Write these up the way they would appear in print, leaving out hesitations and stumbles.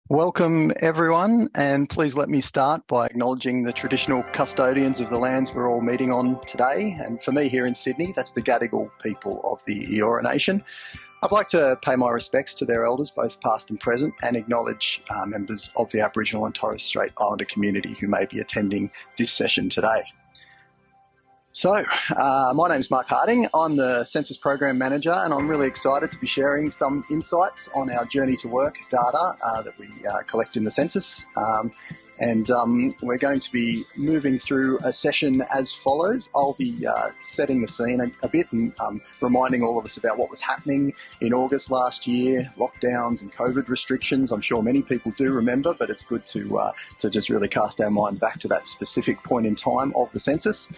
Welcome everyone, and please let me start by acknowledging the traditional custodians of the lands we're all meeting on today. And for me here in Sydney, that's the Gadigal people of the Eora Nation. I'd like to pay my respects to their elders, both past and present, and acknowledge members of the Aboriginal and Torres Strait Islander community who may be attending this session today. So, my name is Mark Harding. I'm the Census Program Manager, and I'm really excited to be sharing some insights on our Journey to Work data that we collect in the Census. We're going to be moving through a session as follows. I'll be setting the scene a bit and reminding all of us about what was happening in August last year, lockdowns and COVID restrictions. I'm sure many people do remember, but it's good to just really cast our mind back to that specific point in time of the census.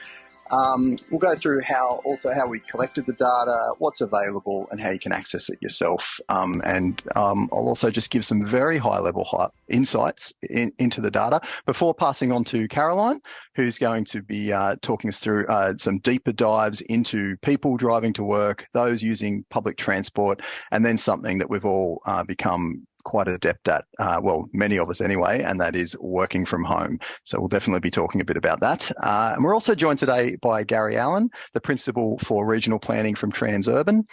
We'll go through how we collected the data, what's available, and how you can access it yourself. I'll also just give some very high-level insights into the data before passing on to Caroline, who's going to be talking us through some deeper dives into people driving to work, those using public transport, and then something that we've all become quite adept at, well, many of us anyway, and that is working from home. So we'll definitely be talking a bit about that. And we're also joined today by Gary Allen, the Principal for Regional Planning from Transurban.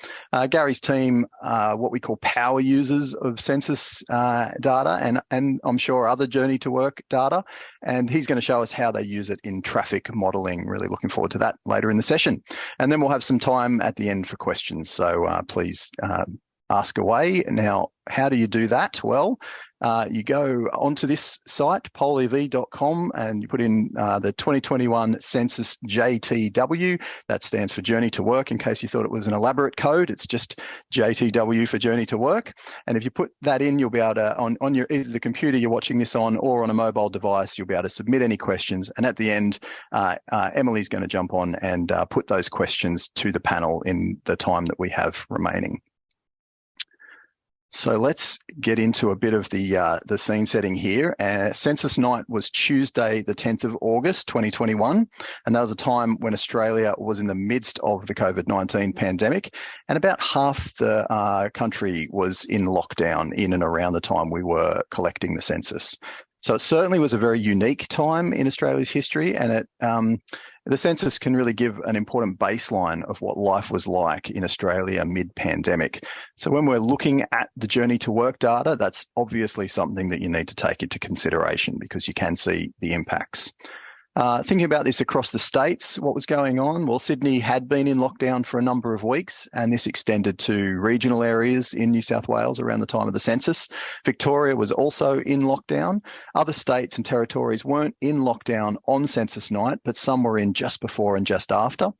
Gary's team, what we call power users of census data and I'm sure other Journey to Work data, and he's going to show us how they use it in traffic modelling. Really looking forward to that later in the session. And then we'll have some time at the end for questions, so please ask away. Now, how do you do that? Well, you go onto this site, polev.com, and you put in the 2021 Census JTW. That stands for Journey to Work. In case you thought it was an elaborate code, it's just JTW for Journey to Work. And if you put that in, you'll be able to, on either the computer you're watching this on or on a mobile device, you'll be able to submit any questions. And at the end, Emily's going to jump on and put those questions to the panel in the time that we have remaining. So let's get into a bit of the scene setting here. Census night was Tuesday, the 10th of August, 2021, and that was a time when Australia was in the midst of the COVID-19 pandemic, and about half the country was in lockdown in and around the time we were collecting the census. So it certainly was a very unique time in Australia's history, and the census can really give an important baseline of what life was like in Australia mid-pandemic. So when we're looking at the Journey to Work data, that's obviously something that you need to take into consideration because you can see the impacts. Thinking about this across the states, what was going on? Well, Sydney had been in lockdown for a number of weeks, and this extended to regional areas in New South Wales around the time of the census. Victoria was also in lockdown. Other states and territories weren't in lockdown on census night, but some were in just before and just after.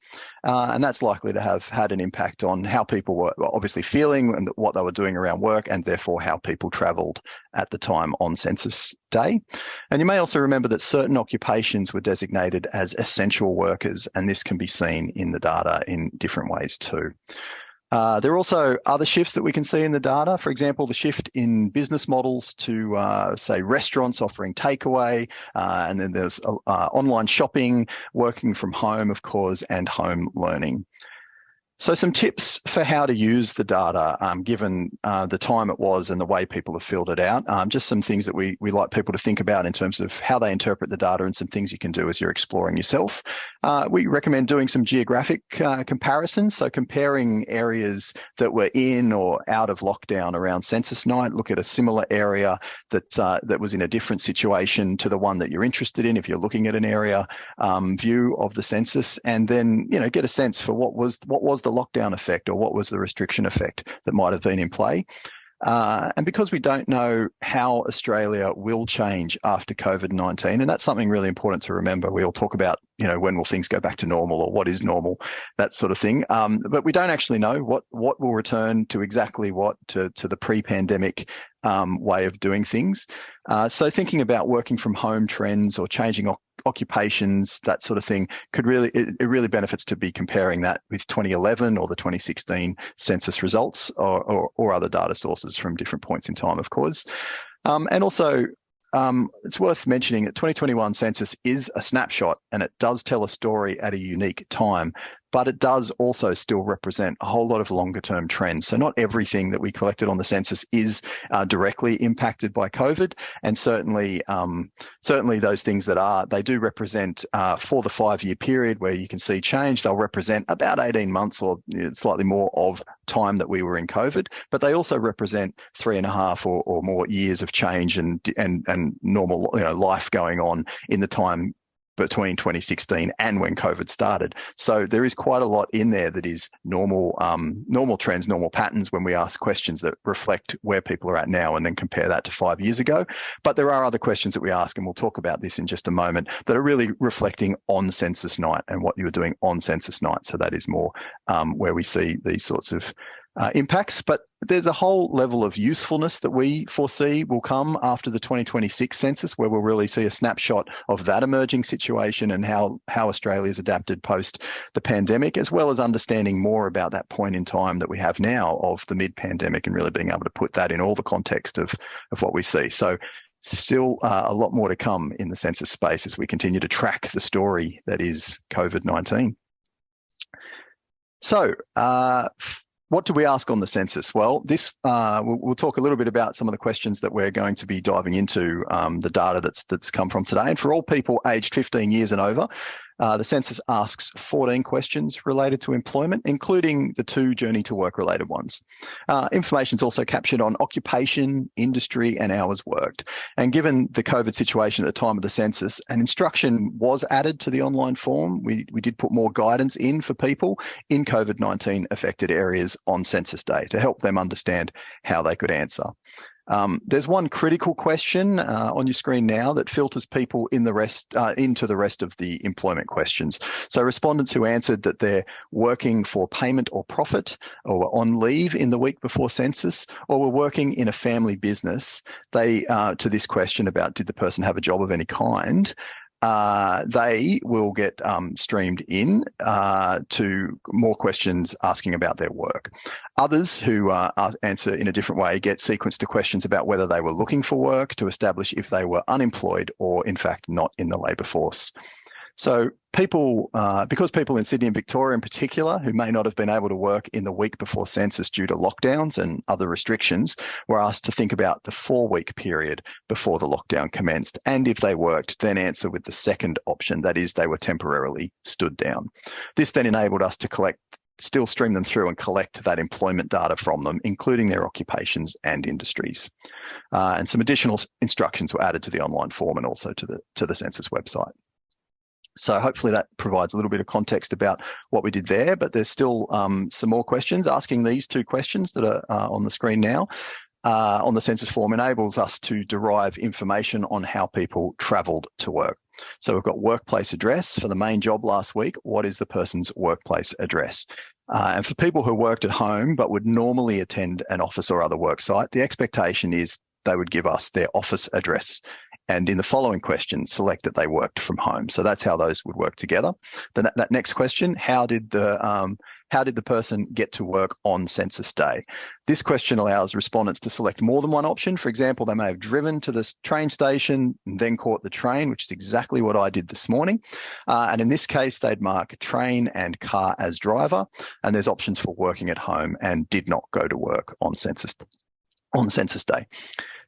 And that's likely to have had an impact on how people were obviously feeling and what they were doing around work, and therefore how people travelled at the time on census day. And you may also remember that certain occupations were designated as essential workers, and this can be seen in the data in different ways too. There are also other shifts that we can see in the data. For example, the shift in business models to, say, restaurants offering takeaway, and then there's online shopping, working from home, of course, and home learning. So some tips for how to use the data, given the time it was and the way people have filled it out. Just some things that we like people to think about in terms of how they interpret the data and some things you can do as you're exploring yourself. We recommend doing some geographic comparisons, so comparing areas that were in or out of lockdown around census night. Look at a similar area that was in a different situation to the one that you're interested in if you're looking at an area view of the census, and then get a sense for what was the lockdown effect or what was the restriction effect that might have been in play. And because we don't know how Australia will change after COVID-19, and that's something really important to remember. We all talk about, when will things go back to normal or what is normal, that sort of thing. But we don't actually know what will return to exactly to the pre-pandemic way of doing things. So thinking about working from home trends or changing occupations, that sort of thing, it really benefits to be comparing that with 2011 or the 2016 census results or other data sources from different points in time, of course. And also, it's worth mentioning that 2021 census is a snapshot and it does tell a story at a unique time, but it does also still represent a whole lot of longer term trends. So not everything that we collected on the census is directly impacted by COVID, and certainly those things that are, they do represent for the 5-year period where you can see change, they'll represent about 18 months or slightly more of time that we were in COVID, but they also represent 3.5 or more years of change and normal life going on in the time between 2016 and when COVID started. So there is quite a lot in there that is normal trends, normal patterns when we ask questions that reflect where people are at now and then compare that to 5 years ago. But there are other questions that we ask, and we'll talk about this in just a moment, that are really reflecting on census night and what you were doing on census night. So that is more where we see these sorts of impacts, but there's a whole level of usefulness that we foresee will come after the 2026 census, where we'll really see a snapshot of that emerging situation and how Australia's adapted post the pandemic, as well as understanding more about that point in time that we have now of the mid-pandemic and really being able to put that in all the context of what we see. So still a lot more to come in the census space as we continue to track the story that is COVID-19. So, what do we ask on the census? Well, we'll talk a little bit about some of the questions that we're going to be diving into, the data that's come from today. And for all people aged 15 years and over, the census asks 14 questions related to employment, including the 2 journey to work related ones. Information is also captured on occupation, industry, and hours worked. And given the COVID situation at the time of the census, an instruction was added to the online form. We did put more guidance in for people in COVID-19 affected areas on census day to help them understand how they could answer. There's one critical question on your screen now that filters people into the rest of the employment questions. So respondents who answered that they're working for payment or profit, or were on leave in the week before census, or were working in a family business, they to this question about did the person have a job of any kind, they will get streamed in to more questions asking about their work. Others who answer in a different way get sequenced to questions about whether they were looking for work to establish if they were unemployed or in fact not in the labour force. So because people in Sydney and Victoria in particular who may not have been able to work in the week before census due to lockdowns and other restrictions were asked to think about the 4-week period before the lockdown commenced. And if they worked, then answer with the second option, that is, they were temporarily stood down. This then enabled us to still stream them through and collect that employment data from them, including their occupations and industries. And some additional instructions were added to the online form and also to the census website. So hopefully that provides a little bit of context about what we did there, but there's still some more questions. Asking these 2 questions that are on the screen now on the census form enables us to derive information on how people travelled to work. So we've got workplace address for the main job last week. What is the person's workplace address? And for people who worked at home but would normally attend an office or other work site, the expectation is they would give us their office address. And in the following question, select that they worked from home. So that's how those would work together. Then that next question, how did the person get to work on census day? This question allows respondents to select more than one option. For example, they may have driven to the train station and then caught the train, which is exactly what I did this morning. And in this case, they'd mark train and car as driver. And there's options for working at home and did not go to work on census day.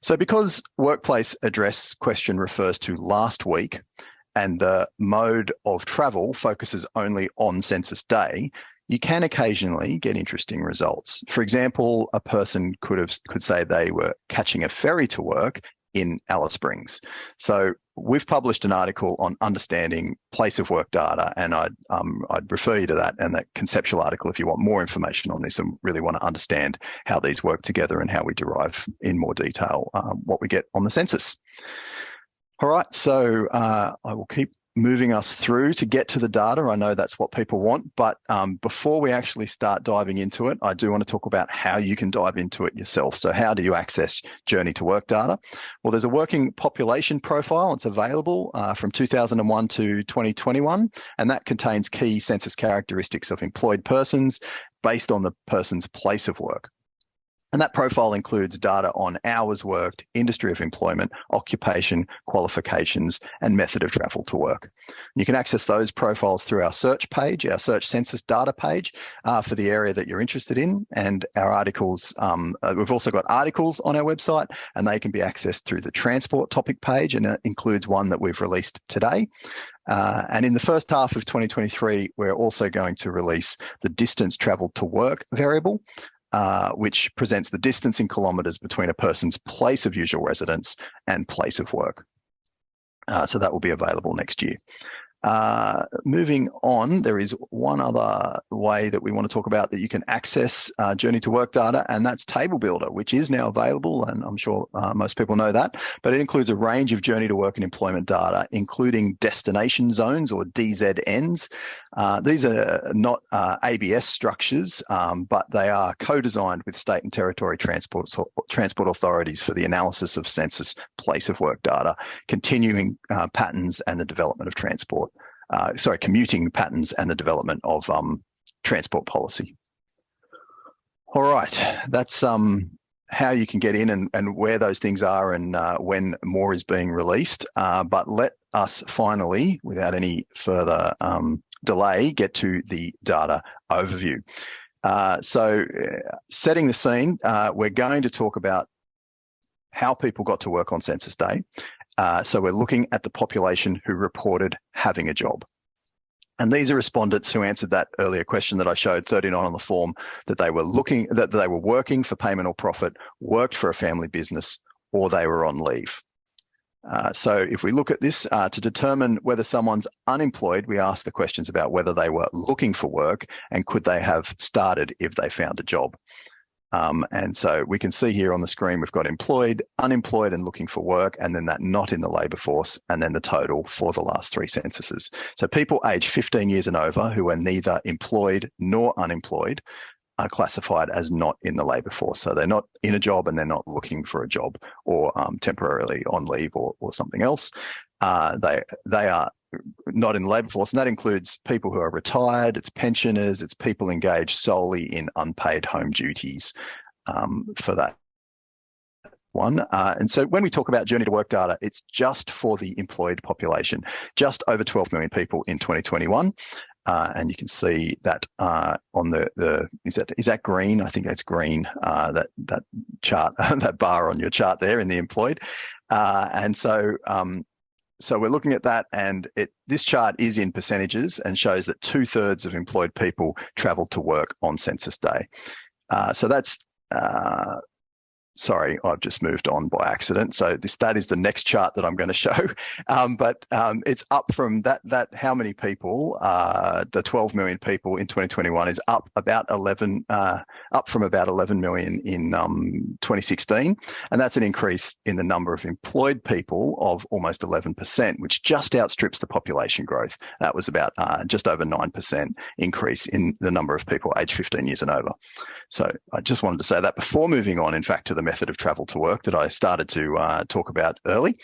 So because workplace address question refers to last week and the mode of travel focuses only on census day, you can occasionally get interesting results. For example, a person could say they were catching a ferry to work in Alice Springs. So we've published an article on understanding place of work data, and I'd refer you to that and that conceptual article if you want more information on this and really want to understand how these work together and how we derive in more detail what we get on the census. All right, so I will keep moving us through to get to the data. I know that's what people want, but before we actually start diving into it, I do want to talk about how you can dive into it yourself. So how do you access journey to work data? Well, there's a working population profile. It's available from 2001 to 2021, and that contains key census characteristics of employed persons based on the person's place of work. And that profile includes data on hours worked, industry of employment, occupation, qualifications, and method of travel to work. You can access those profiles through our search page, our search census data page for the area that you're interested in. And our articles, we've also got articles on our website, and they can be accessed through the transport topic page, and it includes one that we've released today. And in the first half of 2023, we're also going to release the distance travelled to work variable, which presents the distance in kilometres between a person's place of usual residence and place of work. So that will be available next year. Moving on, there is one other way that we want to talk about that you can access Journey to Work data, and that's Table Builder, which is now available, and I'm sure most people know that, but it includes a range of Journey to Work and employment data, including destination zones or DZNs. These are not ABS structures, but they are co-designed with state and territory transport authorities for the analysis of census place of work data, continuing patterns and the development of transport. Commuting patterns and the development of transport policy. All right, that's how you can get in and where those things are and when more is being released. But let us finally, without any further delay, get to the data overview. So setting the scene, we're going to talk about how people got to work on Census Day. So we're looking at the population who reported having a job. And these are respondents who answered that earlier question that I showed, 39 on the form, that they were working for payment or profit, worked for a family business, or they were on leave. So if we look at this, to determine whether someone's unemployed, we ask the questions about whether they were looking for work and could they have started if they found a job. And so we can see here on the screen, we've got employed, unemployed, and looking for work, and then that not in the labour force, and then the total for the last three censuses. So people aged 15 years and over who are neither employed nor unemployed are classified as not in the labour force. So they're not in a job and they're not looking for a job or temporarily on leave or something else. They are not in the labour force, and that includes people who are retired, it's pensioners, it's people engaged solely in unpaid home duties for that one. And so when we talk about Journey to Work data, it's just for the employed population, just over 12 million people in 2021. And you can see that on is that green? I think that's green, that chart, that bar on your chart there in the employed. And so we're looking at that, and this chart is in percentages and shows that 2/3 of employed people travelled to work on Census Day. So that's, sorry, I've just moved on by accident. So that is the next chart that I'm going to show. But it's up from that how many people, the 12 million people in 2021 is up from about 11 million in 2016. And that's an increase in the number of employed people of almost 11%, which just outstrips the population growth. That was about just over 9% increase in the number of people aged 15 years and over. So I just wanted to say that before moving on, in fact, to the method of travel to work that I started to talk about early.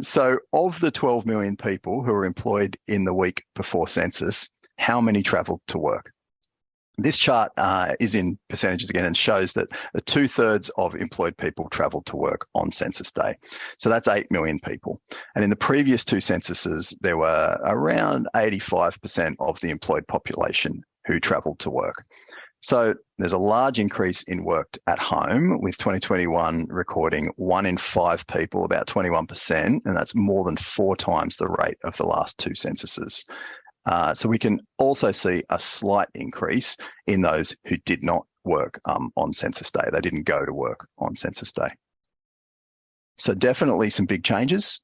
So of the 12 million people who were employed in the week before census, how many travelled to work? This chart is in percentages again and shows that 2/3 of employed people travelled to work on Census Day. So that's 8 million people. And in the previous two censuses, there were around 85% of the employed population who travelled to work. So there's a large increase in worked at home, with 2021 recording 1 in 5 people, about 21%, and that's more than 4 times the rate of the last two censuses. So we can also see a slight increase in those who did not work on Census Day. They didn't go to work on Census Day. So definitely some big changes.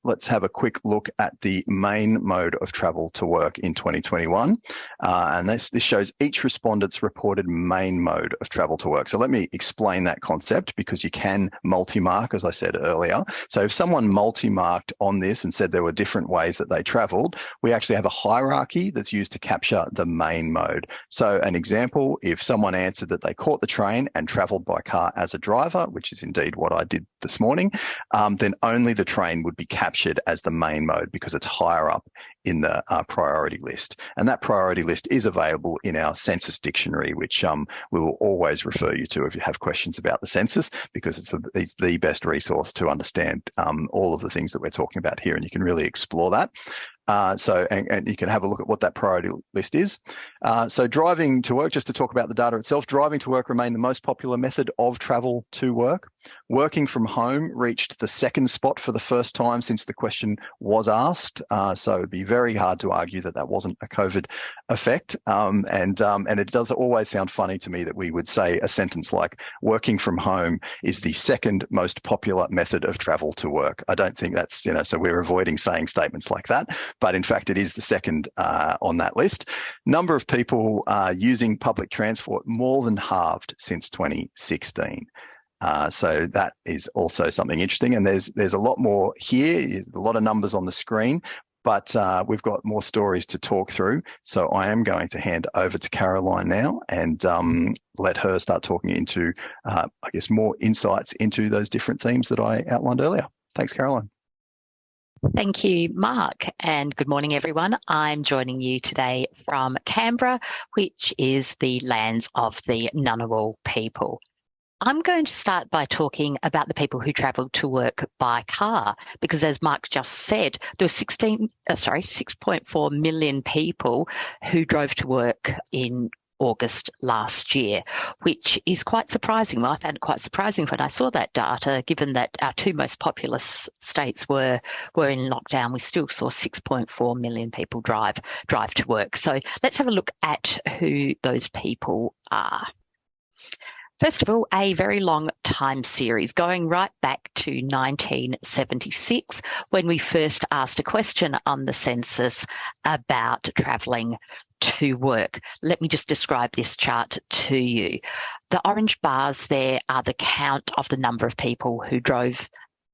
Let's have a quick look at the main mode of travel to work in 2021. And this shows each respondent's reported main mode of travel to work. So let me explain that concept, because you can multi-mark, as I said earlier. So if someone multi-marked on this and said there were different ways that they travelled, we actually have a hierarchy that's used to capture the main mode. So an example, if someone answered that they caught the train and travelled by car as a driver, which is indeed what I did this morning, then only the train train would be captured as the main mode because it's higher up in the priority list. And that priority list is available in our census dictionary, which we will always refer you to if you have questions about the census, because it's the best resource to understand all of the things that we're talking about here, and you can really explore that. And you can have a look at what that priority list is. So driving to work, just to talk about the data itself, driving to work remained the most popular method of travel to work. Working from home reached the second spot for the first time since the question was asked. So it'd be very hard to argue that that wasn't a COVID effect. And it does always sound funny to me that we would say a sentence like working from home is the second most popular method of travel to work. I don't think that's, so we're avoiding saying statements like that. But in fact, it is the second on that list. Number of people using public transport more than halved since 2016. So that is also something interesting. And there's a lot more here. There's a lot of numbers on the screen, but we've got more stories to talk through. So I am going to hand over to Caroline now and let her start talking into, more insights into those different themes that I outlined earlier. Thanks, Caroline. Thank you, Mark, and good morning, everyone. I'm joining you today from Canberra, which is the lands of the Ngunnawal people. I'm going to start by talking about the people who travelled to work by car, because as Mark just said, there were 6.4 million people who drove to work in August last year, which is quite surprising. Well, I found it quite surprising when I saw that data, given that our two most populous states were in lockdown. We still saw 6.4 million people drive to work. So let's have a look at who those people are. First of all, a very long time series going right back to 1976, when we first asked a question on the census about travelling to work. Let me just describe this chart to you. The orange bars there are the count of the number of people who drove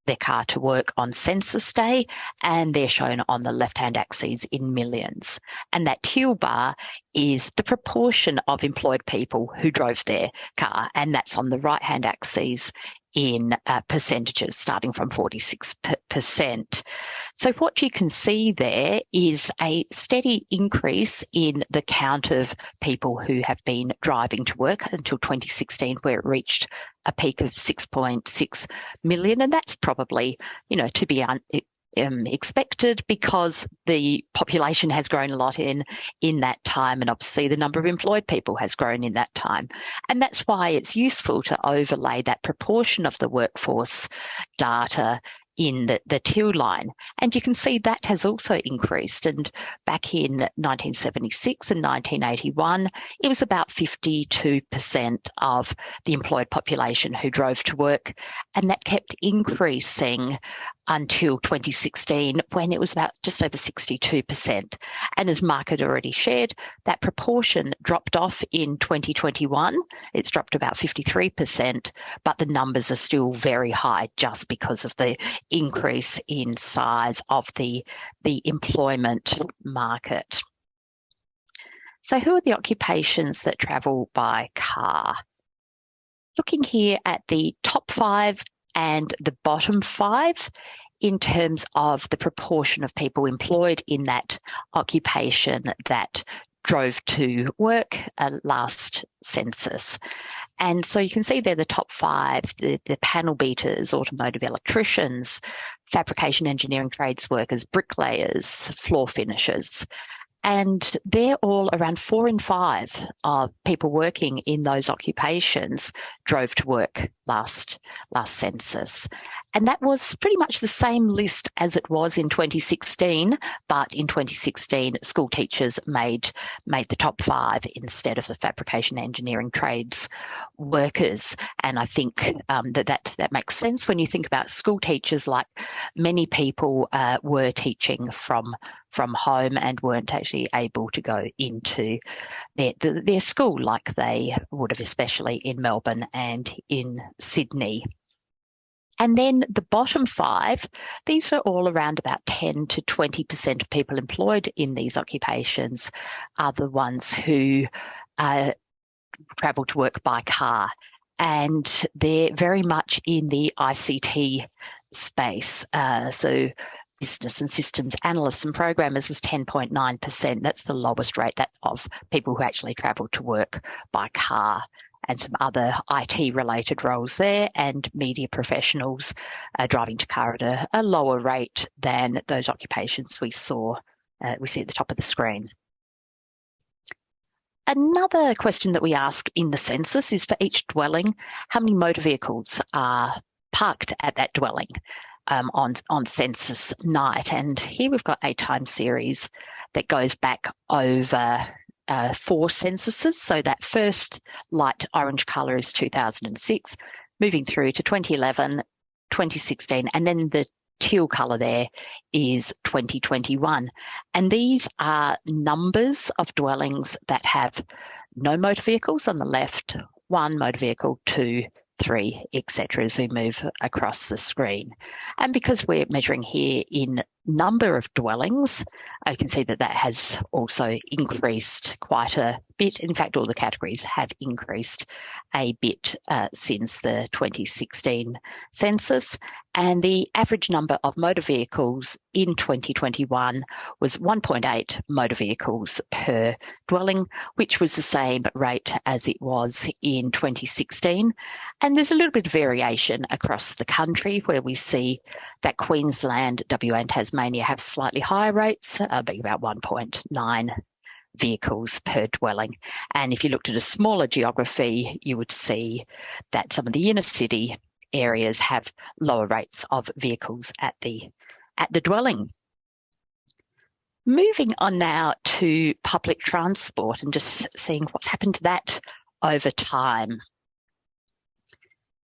their car to work on census day, and they're shown on the left-hand axis in millions. And that teal bar is the proportion of employed people who drove their car, and that's on the right-hand axis in percentages, starting from 46%. So what you can see there is a steady increase in the count of people who have been driving to work until 2016, where it reached a peak of 6.6 million. And that's probably, to be expected, because the population has grown a lot in that time, and obviously the number of employed people has grown in that time. And that's why it's useful to overlay that proportion of the workforce data in the teal line. And you can see that has also increased. And back in 1976 and 1981, it was about 52% of the employed population who drove to work. And that kept increasing until 2016, when it was about just over 62%. And as Mark had already shared, that proportion dropped off in 2021. It's dropped about 53%, but the numbers are still very high just because of the increase in size of the employment market. So who are the occupations that travel by car? Looking here at the top 5 and the bottom 5 in terms of the proportion of people employed in that occupation that drove to work last census. And so you can see there the top 5, the panel beaters, automotive electricians, fabrication engineering trades workers, bricklayers, floor finishers. And they're all around 4 in 5 of people working in those occupations drove to work last census. And that was pretty much the same list as it was in 2016, but in 2016, school teachers made the top 5 instead of the fabrication engineering trades workers. And I think that makes sense when you think about school teachers. Like many people were teaching from home and weren't actually able to go into their school like they would have, especially in Melbourne and in Sydney. And then the bottom 5, these are all around about 10 to 20% of people employed in these occupations are the ones who travel to work by car. And they're very much in the ICT space. So business and systems analysts and programmers was 10.9%. That's the lowest rate of people who actually travel to work by car, and some other IT related roles there, and media professionals driving to car at a lower rate than those occupations we see at the top of the screen. Another question that we ask in the census is, for each dwelling, how many motor vehicles are parked at that dwelling on census night? And here we've got a time series that goes back over 4 censuses. So that first light orange colour is 2006, moving through to 2011, 2016, and then the teal colour there is 2021. And these are numbers of dwellings that have no motor vehicles on the left, 1 motor vehicle, 2, 3, etc. as we move across the screen. And because we're measuring here in number of dwellings, you can see that has also increased quite a bit. In fact, all the categories have increased a bit since the 2016 census. And the average number of motor vehicles in 2021 was 1.8 motor vehicles per dwelling, which was the same rate as it was in 2016. And there's a little bit of variation across the country, where we see that Queensland, WA and Tasmania have slightly higher rates, being about 1.9 vehicles per dwelling. And if you looked at a smaller geography, you would see that some of the inner city areas have lower rates of vehicles at the dwelling. Moving on now to public transport and just seeing what's happened to that over time.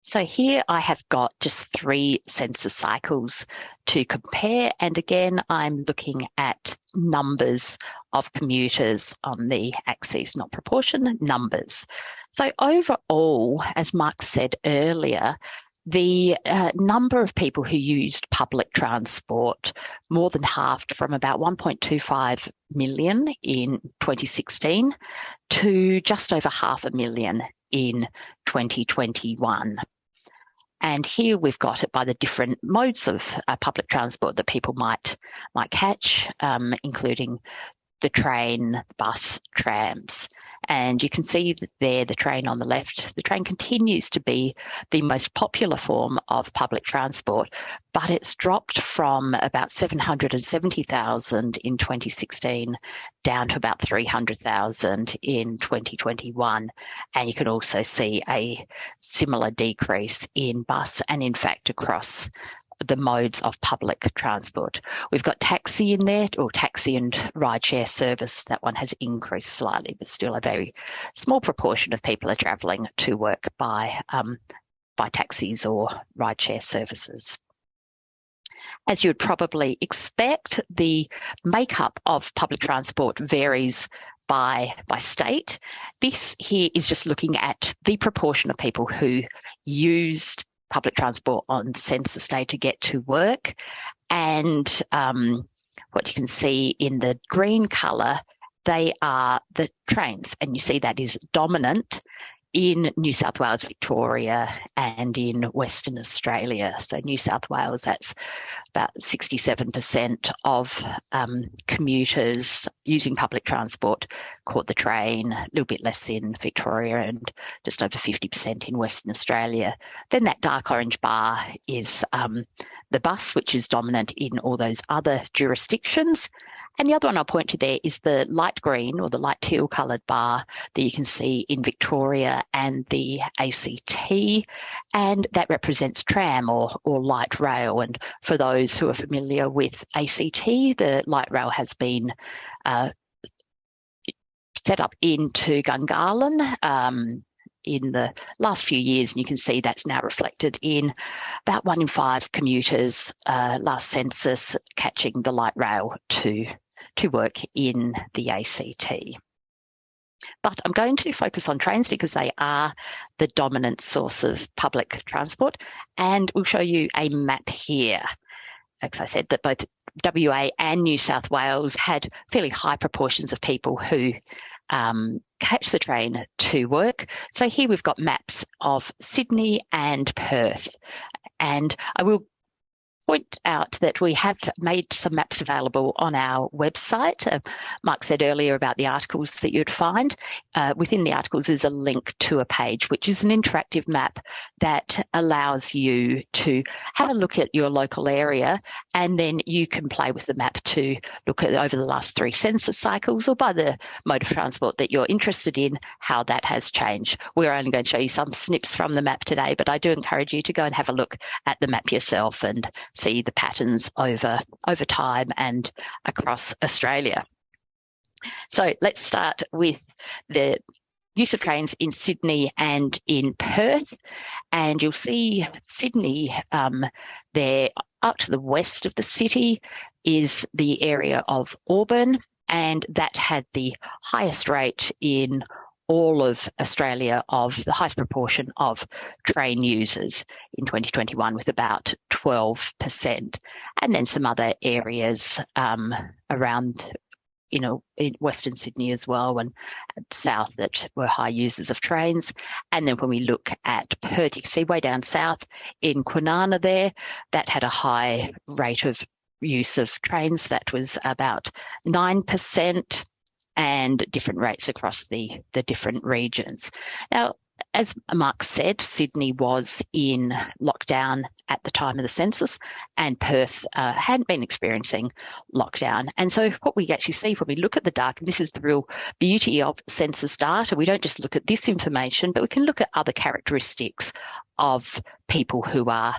So here I have got just 3 census cycles to compare. And again, I'm looking at numbers of commuters on the axis, not proportion, numbers. So overall, as Mark said earlier, the number of people who used public transport more than halved from about 1.25 million in 2016 to just over 500,000 in 2021. And here we've got it by the different modes of public transport that people might catch, including the train, the bus, trams. And you can see that there, the train on the left, the train continues to be the most popular form of public transport, but it's dropped from about 770,000 in 2016 down to about 300,000 in 2021. And you can also see a similar decrease in bus and, in fact, across the modes of public transport. We've got taxi in there, or taxi and rideshare service. That one has increased slightly, but still a very small proportion of people are travelling to work by taxis or rideshare services. As you would probably expect, the makeup of public transport varies by state. This here is just looking at the proportion of people who used public transport on census day to get to work. And what you can see in the green colour, they are the trains. And you see that is dominant in New South Wales, Victoria, and in Western Australia. So New South Wales, that's about 67% of commuters using public transport caught the train, a little bit less in Victoria, and just over 50% in Western Australia. Then that dark orange bar is the bus, which is dominant in all those other jurisdictions. And the other one I'll point to there is the light green or the light teal coloured bar that you can see in Victoria and the ACT, and that represents tram or light rail. And for those who are familiar with ACT, the light rail has been set up into Gungahlin in the last few years, and you can see that's now reflected in about 1 in 5 commuters last census catching the light rail to work in the ACT. But I'm going to focus on trains because they are the dominant source of public transport, and we'll show you a map here. As I said, that both WA and New South Wales had fairly high proportions of people who catch the train to work. So here we've got maps of Sydney and Perth, and I will point out that we have made some maps available on our website. Mark said earlier about the articles that you'd find. Within the articles is a link to a page, which is an interactive map that allows you to have a look at your local area, and then you can play with the map to look at over the last 3 census cycles, or by the mode of transport that you're interested in, how that has changed. We're only going to show you some snips from the map today, but I do encourage you to go and have a look at the map yourself and see the patterns over time and across Australia. So let's start with the use of trains in Sydney and in Perth. And you'll see Sydney there out to the west of the city is the area of Auburn, and that had the highest rate in all of Australia of the highest proportion of train users in 2021, with about 12%. And then some other areas around, in Western Sydney as well, and south, that were high users of trains. And then when we look at Perth, you can see way down south in Kwinana there, that had a high rate of use of trains. That was about 9%. And different rates across the different regions. Now, as Mark said, Sydney was in lockdown at the time of the census, and Perth hadn't been experiencing lockdown. And so what we actually see when we look at the data, and this is the real beauty of census data, we don't just look at this information, but we can look at other characteristics of people who are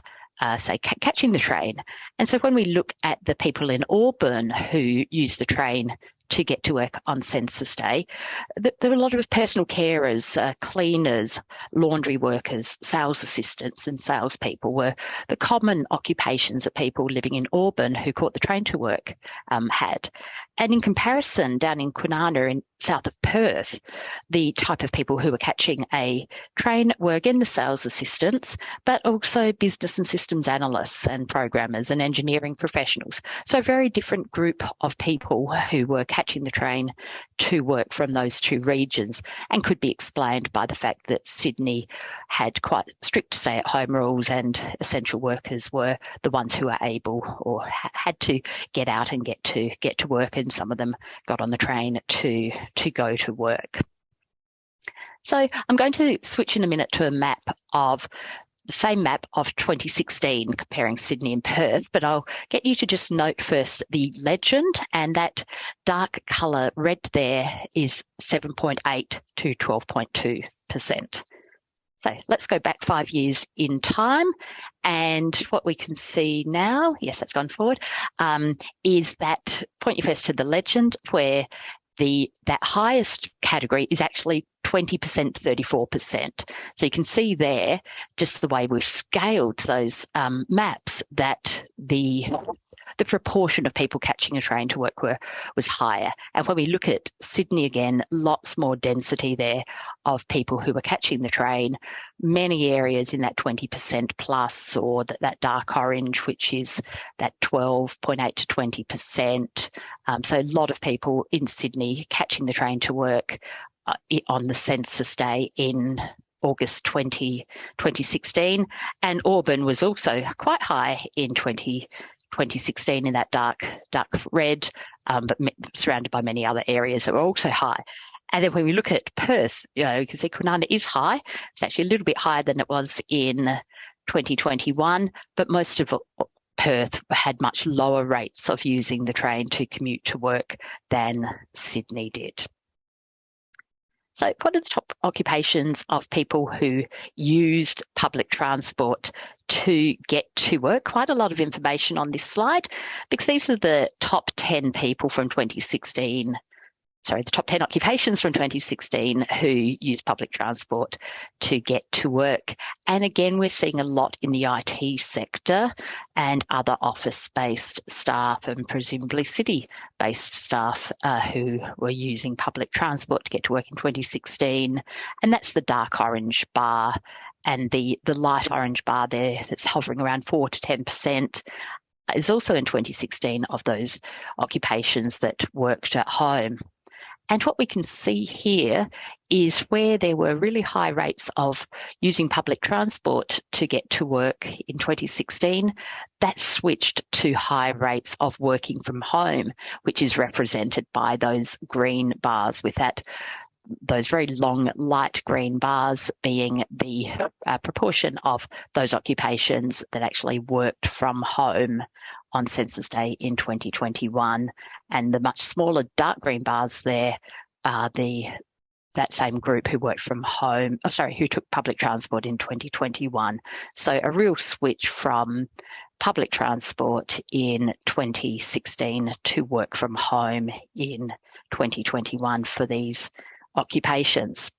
say, catching the train. And so when we look at the people in Auburn who use the train to get to work on census day, there were a lot of personal carers, cleaners, laundry workers, sales assistants and salespeople were the common occupations that people living in Auburn who caught the train to work had. And in comparison, down in Kwinana in south of Perth, the type of people who were catching a train were again the sales assistants, but also business and systems analysts and programmers and engineering professionals. So a very different group of people who were catching the train to work from those 2 regions, and could be explained by the fact that Sydney had quite strict stay-at-home rules, and essential workers were the ones who were able or had to get out and get to work, and some of them got on the train to go to work. So I'm going to switch in a minute to a map of the same map of 2016 comparing Sydney and Perth, but I'll get you to just note first the legend, and that dark colour red there is 7.8 to 12.2%. So let's go back 5 years in time, and what we can see now, yes, that's gone forward, is that, point you first to the legend, where that highest category is actually 20% to 34%. So you can see there, just the way we've scaled those maps, that the proportion of people catching a train to work was higher. And when we look at Sydney again, lots more density there of people who were catching the train, many areas in that 20% plus, or that dark orange, which is that 12.8 to 20%. So a lot of people in Sydney catching the train to work on the census day in August 2016. And Auburn was also quite high in 2016 in that dark red, but surrounded by many other areas that were also high. And then when we look at Perth, you can see Kwinana is high. It's actually a little bit higher than it was in 2021, but most of Perth had much lower rates of using the train to commute to work than Sydney did. So what are the top occupations of people who used public transport to get to work? Quite a lot of information on this slide, because these are the top 10 people from 2016. The top 10 occupations from 2016 who use public transport to get to work. And again, we're seeing a lot in the IT sector and other office-based staff and presumably city-based staff who were using public transport to get to work in 2016. And that's the dark orange bar, and the light orange bar there that's hovering around 4 to 10%. Is also in 2016 of those occupations that worked at home. And what we can see here is where there were really high rates of using public transport to get to work in 2016. That switched to high rates of working from home, which is represented by those green bars, with those very long light green bars being the proportion of those occupations that actually worked from home on Census Day in 2021. And the much smaller dark green bars there are that same group who worked from home, who took public transport in 2021. So a real switch from public transport in 2016 to work from home in 2021 for these occupations.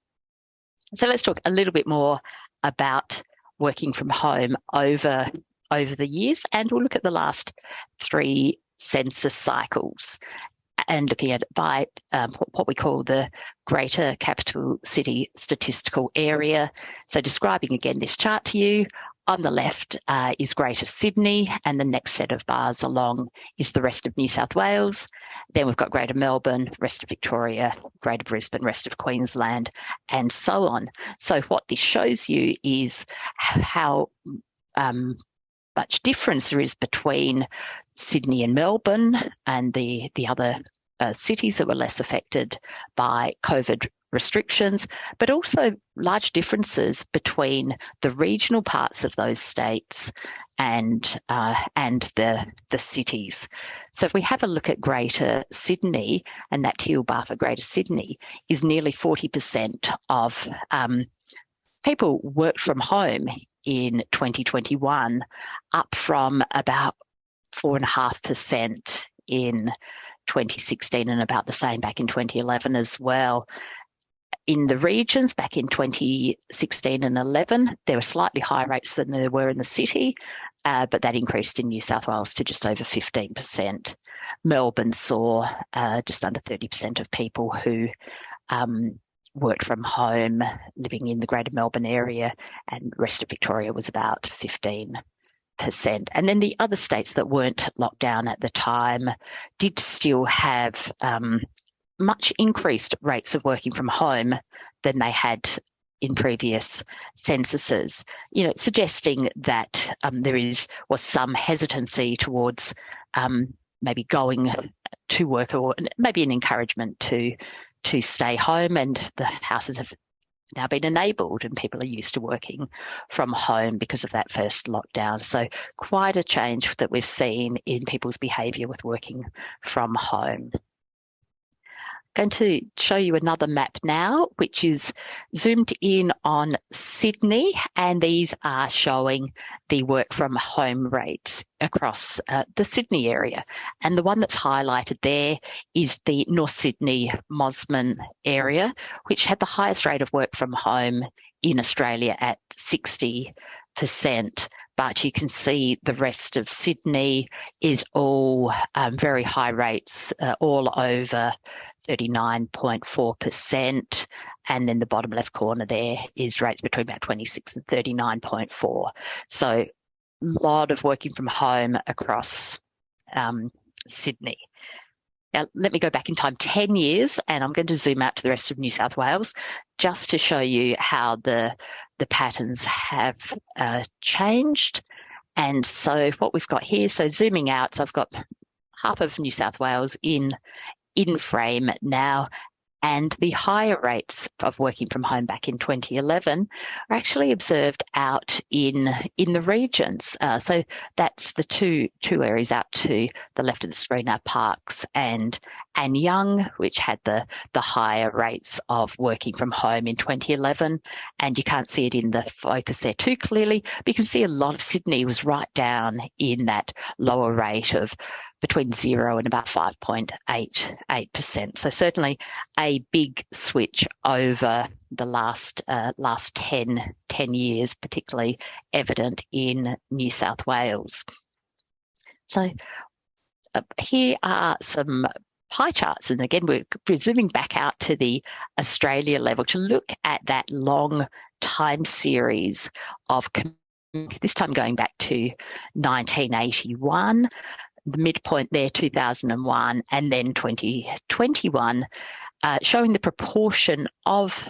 So let's talk a little bit more about working from home over the years, and we'll look at the last 3 census cycles and looking at it by what we call the Greater Capital City Statistical Area. So describing again this chart to you, on the left is Greater Sydney, and the next set of bars along is the rest of New South Wales. Then we've got Greater Melbourne, rest of Victoria, Greater Brisbane, rest of Queensland, and so on. So what this shows you is how much difference there is between Sydney and Melbourne and the other cities that were less affected by COVID restrictions, but also large differences between the regional parts of those states and the cities. So if we have a look at Greater Sydney, and that teal bar for Greater Sydney is nearly 40% of people worked from home in 2021, up from about 4.5% in 2016 and about the same back in 2011 as well. In the regions back in 2016 and 11, there were slightly higher rates than there were in the city, but that increased in New South Wales to just over 15%. Melbourne saw just under 30% of people who worked from home living in the Greater Melbourne area, and the rest of Victoria was about 15%. And then the other states that weren't locked down at the time did still have much increased rates of working from home than they had in previous censuses, suggesting that there was some hesitancy towards maybe going to work, or maybe an encouragement to stay home, and the houses have now been enabled and people are used to working from home because of that first lockdown. So quite a change that we've seen in people's behaviour with working from home. Going to show you another map now, which is zoomed in on Sydney, and these are showing the work from home rates across the Sydney area. And the one that's highlighted there is the North Sydney Mosman area, which had the highest rate of work from home in Australia at 60%. But you can see the rest of Sydney is all very high rates, all over 39.4%, and then the bottom left corner there is rates between about 26 and 39.4. So a lot of working from home across Sydney. Now, let me go back in time 10 years, and I'm going to zoom out to the rest of New South Wales just to show you how the patterns have changed. And so what we've got here, so zooming out, so I've got half of New South Wales in frame now, and the higher rates of working from home back in 2011 are actually observed out in the regions. So that's the two areas out to the left of the screen are Parkes and Young, which had the higher rates of working from home in 2011. And you can't see it in the focus there too clearly, but you can see a lot of Sydney was right down in that lower rate of between 0 and about 5.88%. So certainly a big switch over the last 10 years, particularly evident in New South Wales. So here are some pie charts. And again, we're zooming back out to the Australia level to look at that long time series of, this time going back to 1981, the midpoint there 2001, and then 2021, showing the proportion of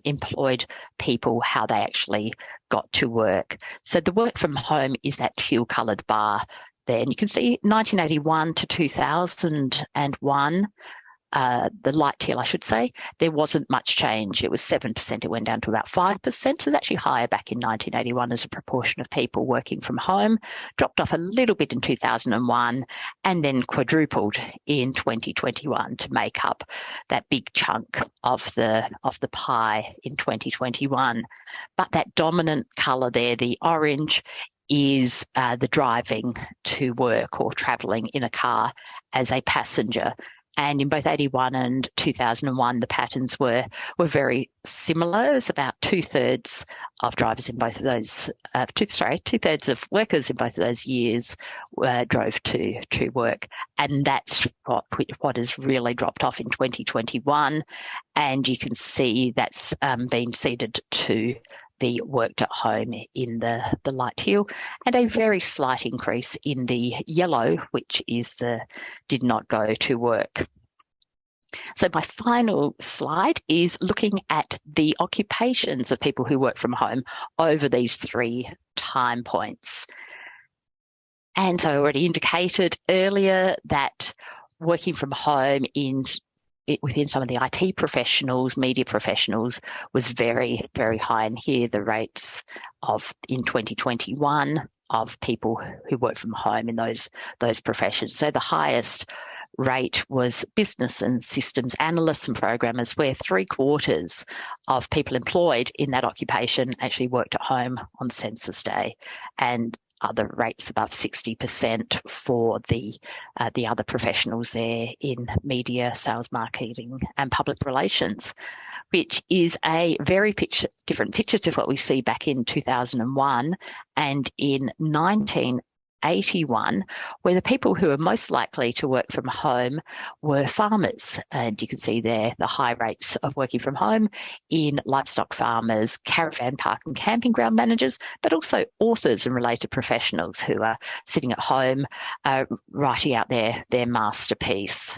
employed people, how they actually got to work. So the work from home is that teal-coloured bar there. And you can see 1981 to 2001, the light teal, I should say, there wasn't much change. It was 7%. It went down to about 5%. It was actually higher back in 1981 as a proportion of people working from home, dropped off a little bit in 2001, and then quadrupled in 2021 to make up that big chunk of the pie in 2021. But that dominant colour there, the orange, is the driving to work or travelling in a car as a passenger. And in both 81 and 2001, the patterns were very similar. It was about two-thirds of drivers in both of those, two-thirds of workers in both of those years drove to work. And that's what has really dropped off in 2021. And you can see that's been ceded to the worked at home in the light teal, and a very slight increase in the yellow, which is the did not go to work. So my final slide is looking at the occupations of people who work from home over these 3 time points. And so I already indicated earlier that working from home within some of the IT professionals, media professionals, was very, very high. And here the rates in 2021 of people who work from home in those professions. So the highest rate was business and systems analysts and programmers, where 3/4 of people employed in that occupation actually worked at home on Census Day, and other rates above 60% for the other professionals there in media, sales, marketing and public relations, which is a very different picture to what we see back in 2001 and in 1981, where the people who are most likely to work from home were farmers. And you can see there the high rates of working from home in livestock farmers, caravan park and camping ground managers, but also authors and related professionals who are sitting at home writing out their masterpiece.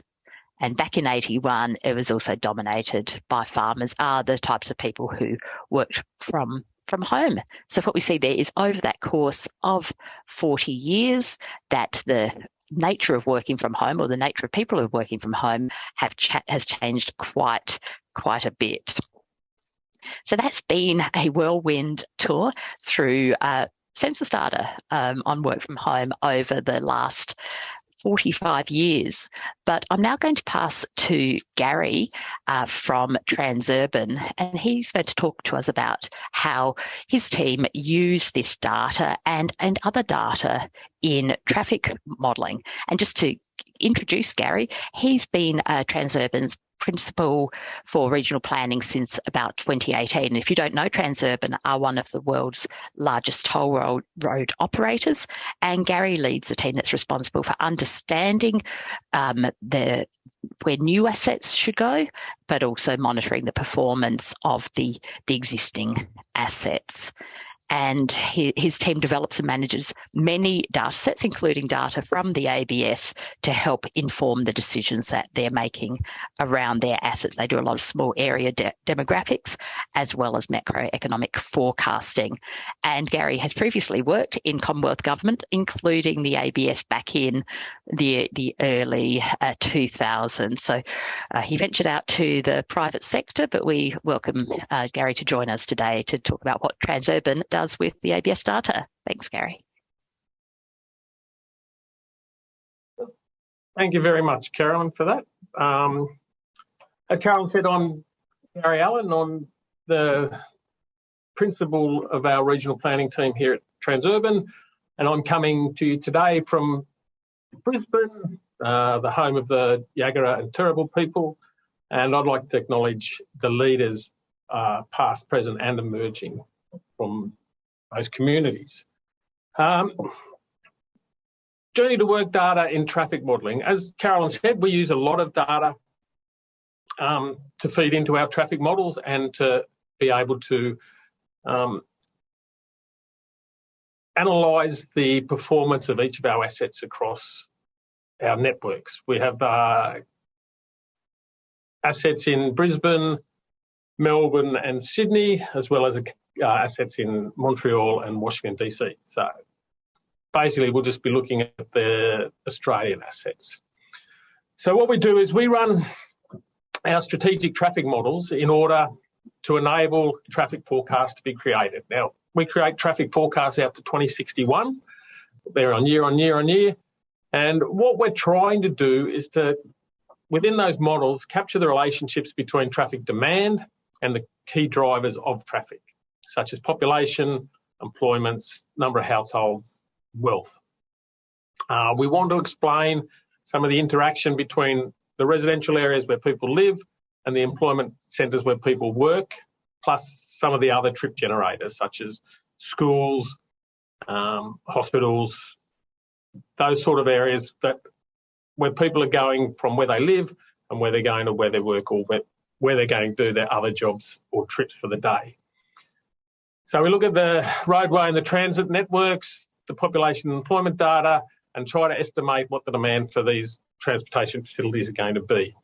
And back in 81, it was also dominated by farmers, are the types of people who worked from home. So what we see there is over that course of 40 years that the nature of working from home, or the nature of people who are working from home, has changed quite a bit. So that's been a whirlwind tour through census data on work from home over the last 45 years. But I'm now going to pass to Gary from Transurban, and he's going to talk to us about how his team use this data and other data in traffic modelling. And just to introduce Gary, he's been Transurban's principal for regional planning since about 2018. And if you don't know, Transurban are one of the world's largest toll road operators, and Gary leads the team that's responsible for understanding where new assets should go, but also monitoring the performance of the existing assets. And his team develops and manages many data sets, including data from the ABS, to help inform the decisions that they're making around their assets. They do a lot of small area demographics as well as macroeconomic forecasting. And Gary has previously worked in Commonwealth government, including the ABS back in the early 2000s. So he ventured out to the private sector, but we welcome Gary to join us today to talk about what Transurban does with the ABS data. Thanks, Gary. Thank you very much, Carolyn, for that. As Carolyn said, I'm Gary Allen. I'm the principal of our regional planning team here at Transurban, and I'm coming to you today from Brisbane, the home of the Yagara and Turrbal people, and I'd like to acknowledge the leaders, past, present and emerging from those communities. Journey to work data in traffic modelling. As Carolyn said, we use a lot of data to feed into our traffic models and to be able to analyse the performance of each of our assets across our networks. We have assets in Brisbane, Melbourne and Sydney, as well as assets in Montreal and Washington DC. So basically we'll just be looking at the Australian assets. So what we do is we run our strategic traffic models in order to enable traffic forecasts to be created. Now, we create traffic forecasts out to 2061. They're on year on year on year. And what we're trying to do is to, within those models, capture the relationships between traffic demand and the key drivers of traffic, such as population, employment, number of households, wealth. We want to explain some of the interaction between the residential areas where people live and the employment centres where people work, plus some of the other trip generators, such as schools, hospitals, those sort of areas that where people are going from where they live and where they're going to where they work, or where they're going to do their other jobs or trips for the day. So we look at the roadway and the transit networks, the population and employment data, and try to estimate what the demand for these transportation facilities are going to be.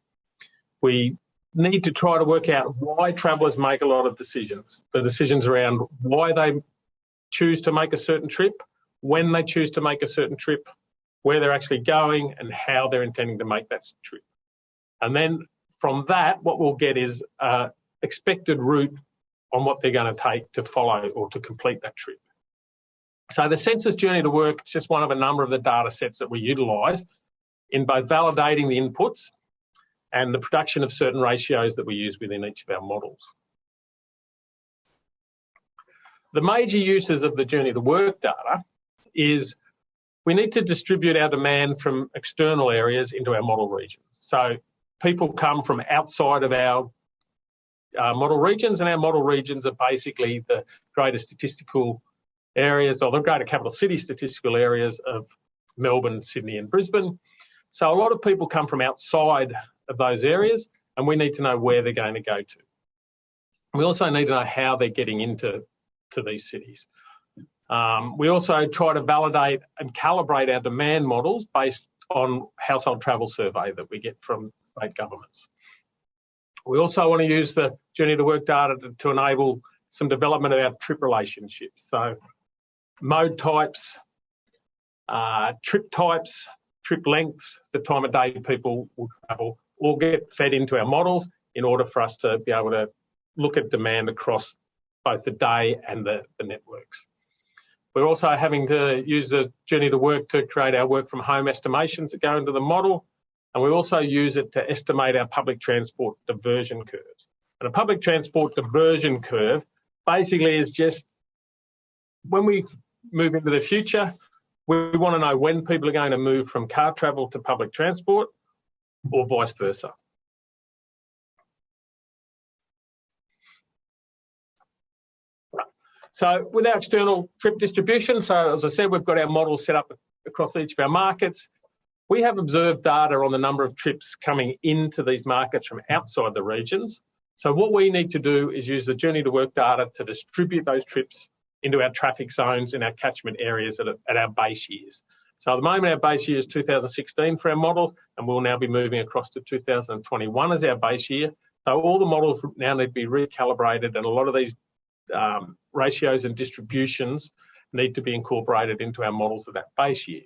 We need to try to work out why travellers make a lot of decisions. The decisions around why they choose to make a certain trip, when they choose to make a certain trip, where they're actually going and how they're intending to make that trip. And then from that, what we'll get is an expected route on what they're going to take to follow or to complete that trip. So the Census Journey to Work is just one of a number of the data sets that we utilise in both validating the inputs and the production of certain ratios that we use within each of our models. The major uses of the Journey to Work data is we need to distribute our demand from external areas into our model regions. So people come from outside of our model regions, and our model regions are basically the greater statistical areas, or the greater capital city statistical areas of Melbourne, Sydney and Brisbane. So a lot of people come from outside of those areas, and we need to know where they're going to go to. We also need to know how they're getting into these cities. We also try to validate and calibrate our demand models based on household travel survey that we get from state governments. We also want to use the Journey to Work data to enable some development of our trip relationships. So mode types, trip lengths, the time of day people will travel, all get fed into our models in order for us to be able to look at demand across both the day and the networks. We're also having to use the Journey to Work to create our work from home estimations that go into the model, and we also use it to estimate our public transport diversion curves. And a public transport diversion curve basically is just when we move into the future, we want to know when people are going to move from car travel to public transport or vice versa. So with our external trip distribution, so as I said, we've got our models set up across each of our markets. We have observed data on the number of trips coming into these markets from outside the regions. So what we need to do is use the Journey to Work data to distribute those trips into our traffic zones and our catchment areas at our base years. So at the moment, our base year is 2016 for our models, and we'll now be moving across to 2021 as our base year. So all the models now need to be recalibrated, and a lot of these ratios and distributions need to be incorporated into our models of that base year.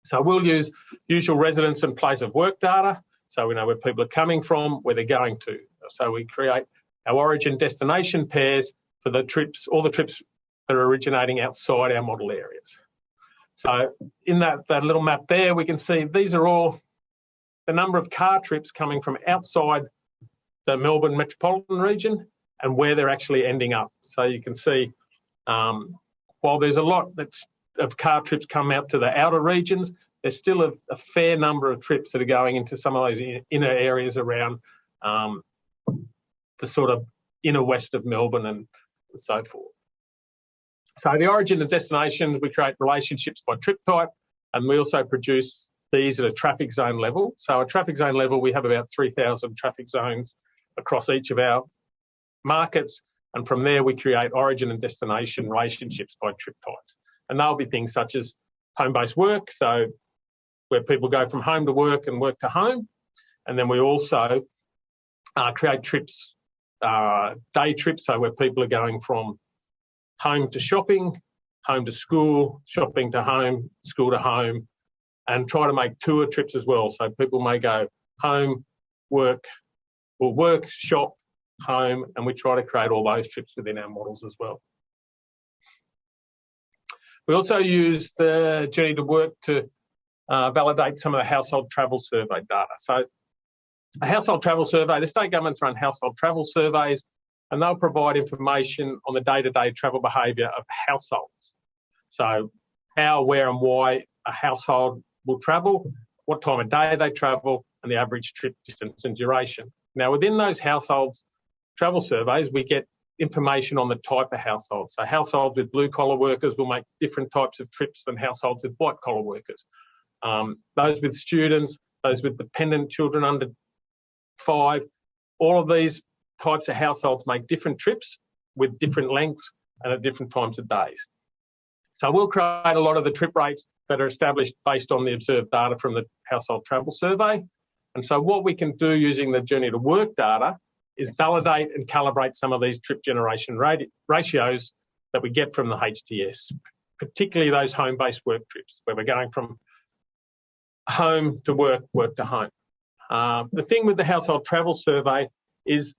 So we'll use usual residence and place of work data, so we know where people are coming from, where they're going to. So we create our origin destination pairs for the trips, all the trips that are originating outside our model areas. So in that little map there, we can see these are all the number of car trips coming from outside the Melbourne metropolitan region and where they're actually ending up. So you can see while there's a lot of car trips come out to the outer regions, there's still a fair number of trips that are going into some of those inner areas around the sort of inner west of Melbourne and so forth. So the origin and destinations, we create relationships by trip type, and we also produce these at a traffic zone level. So at traffic zone level, we have about 3,000 traffic zones across each of our markets, and from there we create origin and destination relationships by trip types. And they'll be things such as home-based work, so where people go from home to work and work to home. And then we also create trips, day trips, so where people are going from home to shopping, home to school, shopping to home, school to home, and try to make tour trips as well. So people may go home, work, shop, home, and we try to create all those trips within our models as well. We also use the Journey to Work to validate some of the household travel survey data. So a household travel survey, the state governments run household travel surveys, and they'll provide information on the day-to-day travel behaviour of households. So how, where and why a household will travel, what time of day they travel, and the average trip distance and duration. Now, within those households travel surveys, we get information on the type of household. So households with blue-collar workers will make different types of trips than households with white-collar workers. Those with students, those with dependent children under 5, all of these types of households make different trips with different lengths and at different times of days. So we'll create a lot of the trip rates that are established based on the observed data from the household travel survey. And so what we can do using the Journey to Work data is validate and calibrate some of these trip generation ratios that we get from the HTS, particularly those home-based work trips where we're going from home to work, work to home. The thing with the household travel survey is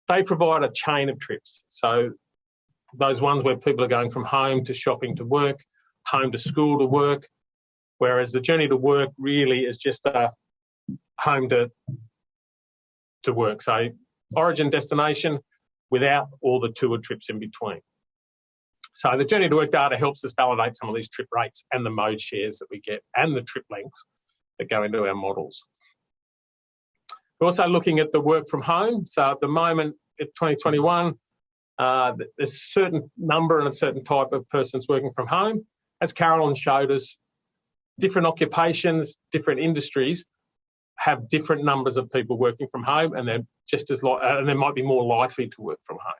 they provide a chain of trips. So those ones where people are going from home to shopping to work, home to school to work, whereas the Journey to Work really is just a home to work. So origin, destination, without all the tour trips in between. So the Journey to Work data helps us validate some of these trip rates and the mode shares that we get and the trip lengths that go into our models. We're also looking at the work from home. So at the moment, in 2021, there's a certain number and a certain type of persons working from home. As Carolyn showed us, different occupations, different industries have different numbers of people working from home, and they're just as and they might be more likely to work from home.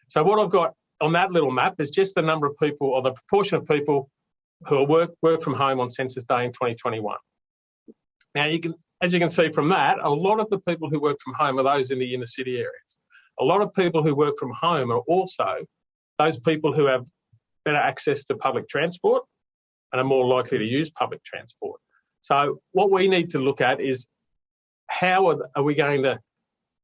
So what I've got on that little map is just the number of people, or the proportion of people who are work from home on Census Day in 2021. Now, as you can see from that, a lot of the people who work from home are those in the inner city areas. A lot of people who work from home are also those people who have better access to public transport and are more likely to use public transport. So what we need to look at is how are we going to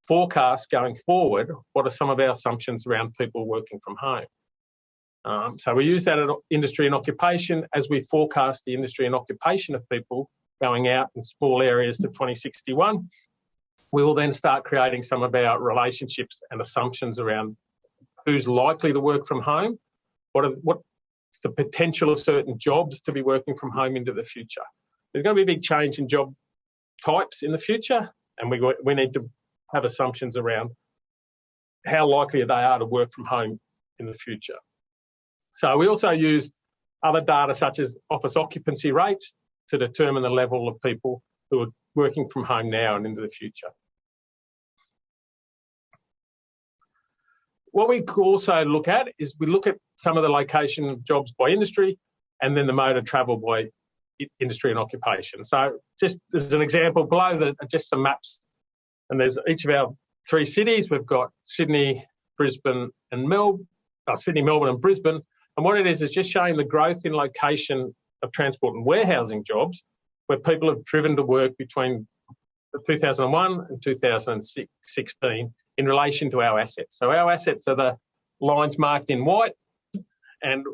forecast going forward? What are some of our assumptions around people working from home? So we use that at industry and occupation as we forecast the industry and occupation of people going out in small areas to 2061. We will then start creating some of our relationships and assumptions around who's likely to work from home, what's the potential of certain jobs to be working from home into the future. There's going to be a big change in job types in the future, and we need to have assumptions around how likely they are to work from home in the future. So we also use other data such as office occupancy rates to determine the level of people who are working from home now and into the future. What we also look at is we look at some of the location of jobs by industry and then the mode of travel by industry and occupation. So just as an example, below are just some maps, and there's each of our 3 cities. We've got Sydney, Brisbane and Sydney, Melbourne and Brisbane. And what it is just showing the growth in location of transport and warehousing jobs where people have driven to work between 2001 and 2016 in relation to our assets. So our assets are the lines marked in white, and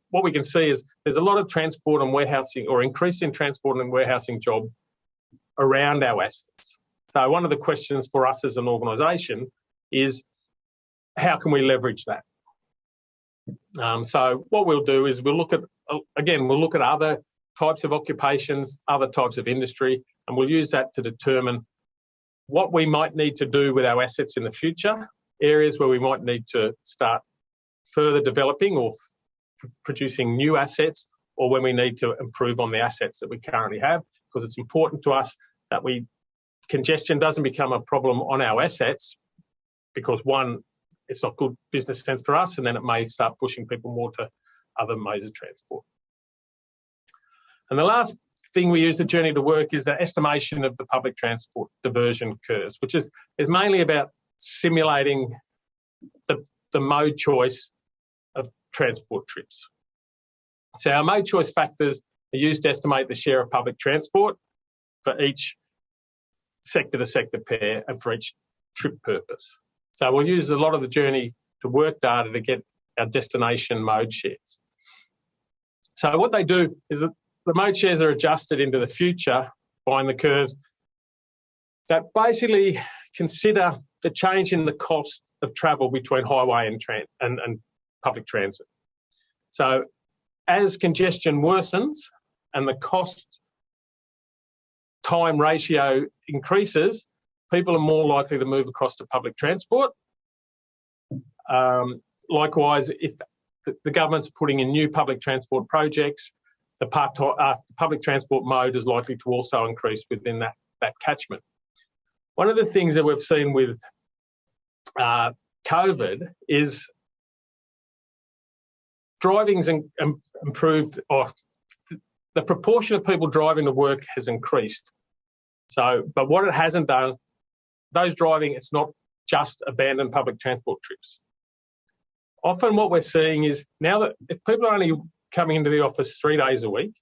what we can see is there's a lot of transport and warehousing, or increase in transport and warehousing jobs around our assets. So one of the questions for us as an organisation is how can we leverage that? So what we'll do is we'll look at other types of occupations, other types of industry, and we'll use that to determine what we might need to do with our assets in the future, areas where we might need to start further developing or producing new assets, or when we need to improve on the assets that we currently have, because it's important to us that congestion doesn't become a problem on our assets, because one, it's not good business sense for us, and then it may start pushing people more to other modes of transport. And the last thing we use the journey to work is the estimation of the public transport diversion curves, which is mainly about simulating the mode choice of transport trips. So our mode choice factors are used to estimate the share of public transport for each sector-to-sector pair and for each trip purpose. So we'll use a lot of the journey to work data to get our destination mode shares. So what they do is that the mode shares are adjusted into the future by the curves that basically consider the change in the cost of travel between highway and public transit. So as congestion worsens and the cost time ratio increases, people are more likely to move across to public transport. Likewise, if the government's putting in new public transport projects, the public transport mode is likely to also increase within that catchment. One of the things that we've seen with COVID is driving's improved, or the proportion of people driving to work has increased. So, but what it hasn't done, those driving, it's not just abandoned public transport trips. Often what we're seeing is now that if people are only coming into the office 3 days a week,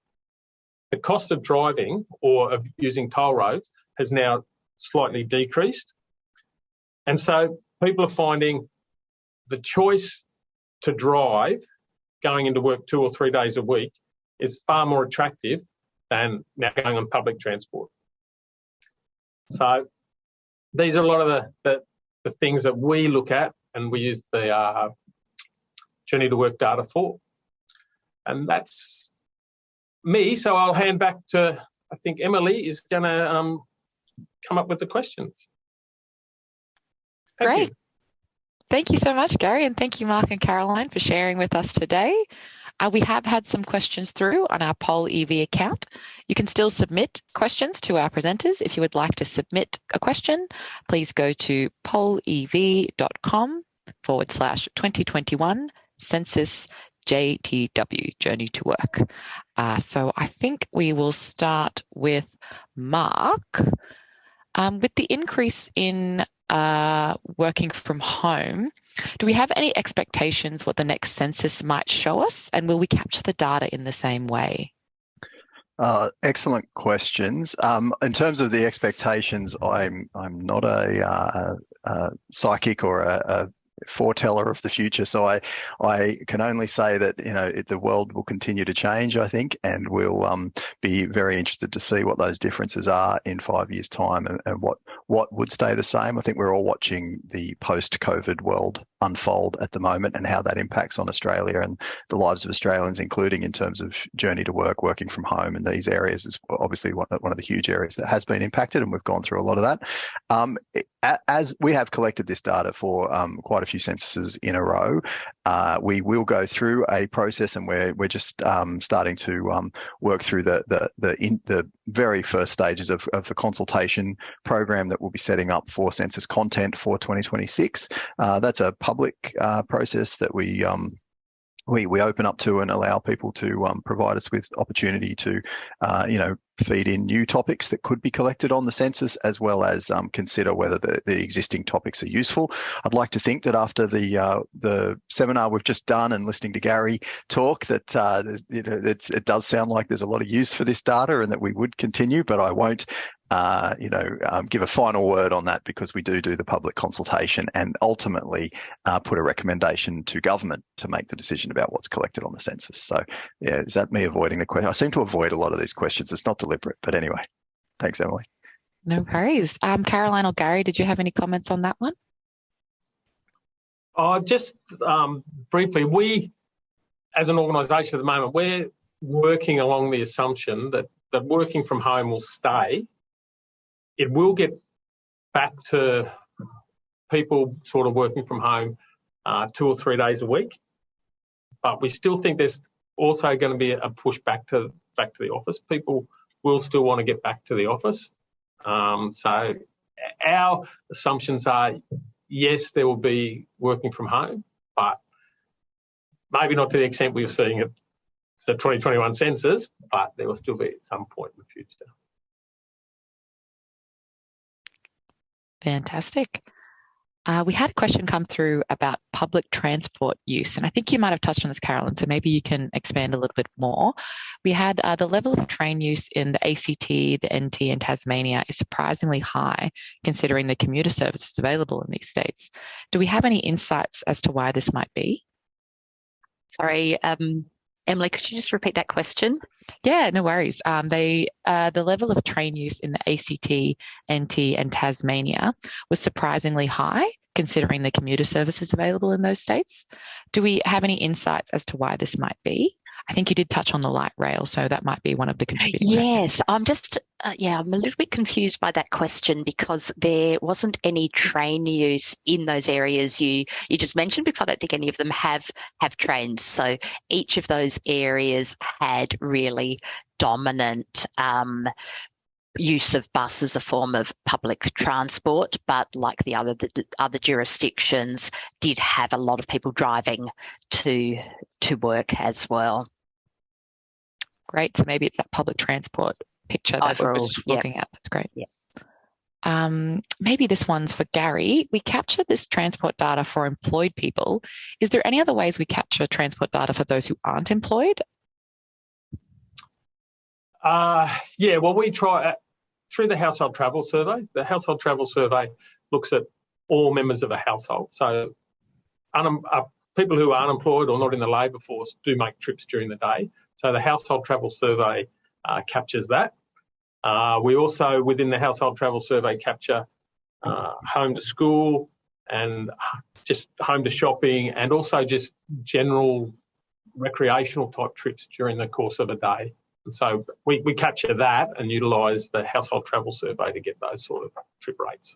the cost of driving or of using toll roads has now slightly decreased. And so people are finding the choice to drive going into work 2 or 3 days a week is far more attractive than now going on public transport. So these are a lot of the things that we look at and we use the journey to work data for. And that's me. So I'll hand back to, I think Emily is going to come up with the questions. Great. Thank you so much, Gary, and thank you, Mark and Caroline, for sharing with us today. We have had some questions through on our Poll EV account. You can still submit questions to our presenters. If you would like to submit a question, please go to pollev.com/2021 Census JTW, Journey to Work. So I think we will start with Mark. With the increase in working from home, do we have any expectations what the next census might show us, and will we capture the data in the same way? Excellent questions. In terms of the expectations, I'm not a psychic or a foreteller of the future, so I can only say that the world will continue to change, I think, and we'll be very interested to see what those differences are in 5 years' time and what would stay the same. I think we're all watching the post-COVID world unfold at the moment and how that impacts on Australia and the lives of Australians, including in terms of journey to work, working from home, and these areas is obviously one of the huge areas that has been impacted, and we've gone through a lot of that. As we have collected this data for quite a few censuses in a row, we will go through a process, and we're just starting to work through the very first stages of the consultation program that we'll be setting up for census content for 2026. That's a public process that we open up to and allow people to provide us with opportunity to, feed in new topics that could be collected on the census, as well as consider whether the existing topics are useful. I'd like to think that after the seminar we've just done and listening to Gary talk, that it does sound like there's a lot of use for this data and that we would continue, but I won't give a final word on that because we do the public consultation and ultimately put a recommendation to government to make the decision about what's collected on the census. So, yeah, is that me avoiding the question? I seem to avoid a lot of these questions. It's not deliberate, but anyway, thanks, Emily. No worries. Caroline or Gary, did you have any comments on that one? Just briefly, we, as an organisation at the moment, we're working along the assumption that working from home will stay. It will get back to people sort of working from home 2 or 3 days a week, but we still think there's also going to be a push back to the office. People will still want to get back to the office. So our assumptions are, yes, there will be working from home, but maybe not to the extent we were seeing it the 2021 census, but there will still be at some point in the future. Fantastic. We had a question come through about public transport use, and I think you might have touched on this, Carolyn, so maybe you can expand a little bit more. We had the level of train use in the ACT, the NT and Tasmania is surprisingly high considering the commuter services available in these states. Do we have any insights as to why this might be? Sorry, Emily, could you just repeat that question? Yeah, no worries. The level of train use in the ACT, NT and Tasmania was surprisingly high considering the commuter services available in those states. Do we have any insights as to why this might be? I think you did touch on the light rail, so that might be one of the contributing factors. Yes, I'm just, I'm a little bit confused by that question because there wasn't any train use in those areas you just mentioned, because I don't think any of them have trains. So each of those areas had really dominant use of bus as a form of public transport, but like the other jurisdictions did have a lot of people driving to work as well. Great. So maybe it's that public transport picture that we're just looking at. That's great. Yep. Maybe this one's for Gary. We capture this transport data for employed people. Is there any other ways we capture transport data for those who aren't employed? Well, we try through the household travel survey. The household travel survey looks at all members of a household. So people who aren't employed or not in the labour force do make trips during the day. So the household travel survey captures that. We also, within the household travel survey, capture home to school and just home to shopping, and also just general recreational type trips during the course of a day. And so we capture that and utilise the household travel survey to get those sort of trip rates.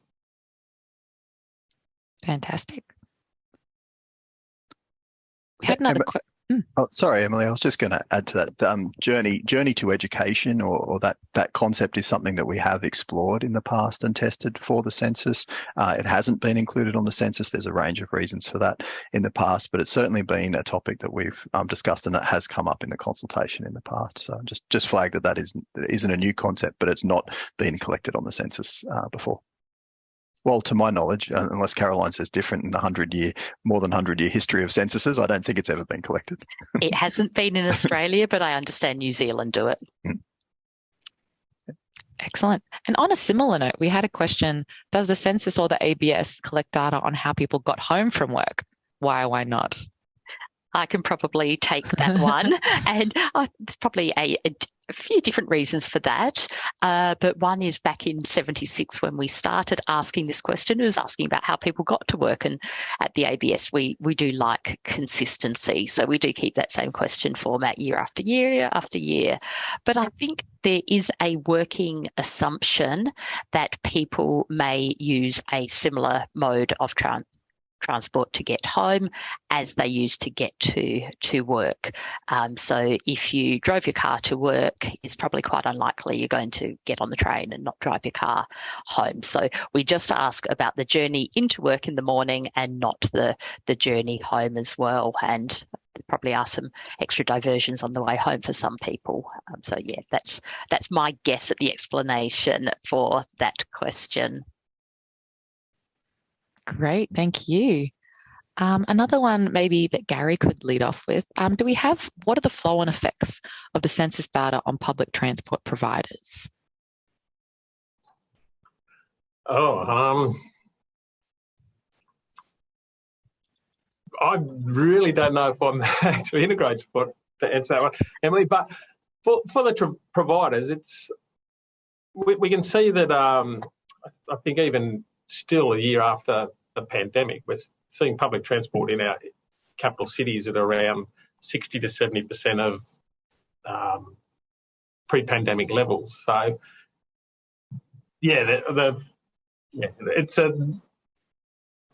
Fantastic. We had another question. Oh, sorry, Emily, I was just going to add to that. Journey to education or that concept is something that we have explored in the past and tested for the census. It hasn't been included on the census. There's a range of reasons for that in the past, but it's certainly been a topic that we've discussed and that has come up in the consultation in the past. So just flag that isn't a new concept, but it's not been collected on the census before. Well, to my knowledge, unless Caroline says different in the more than 100-year history of censuses, I don't think it's ever been collected. It hasn't been in Australia, but I understand New Zealand do it. Excellent. And on a similar note, we had a question, does the census or the ABS collect data on how people got home from work? Why not? I can probably take that one. And there's probably a few different reasons for that. But one is back in 76 when we started asking this question, it was asking about how people got to work. And at the ABS, we do like consistency. So we do keep that same question format year after year after year. But I think there is a working assumption that people may use a similar mode of transport to get home as they used to get to work. So if you drove your car to work, it's probably quite unlikely you're going to get on the train and not drive your car home. So we just ask about the journey into work in the morning and not the journey home as well. And there probably are some extra diversions on the way home for some people. So yeah, that's my guess at the explanation for that question. Great, thank you. Another one maybe that Gary could lead off with. What are the flow-on effects of the census data on public transport providers? I really don't know if I'm actually integrated to answer that one, Emily, but for the providers, we can see that I think even still a year after the pandemic, we're seeing public transport in our capital cities at around 60 to 70% of pre-pandemic levels. So, it's a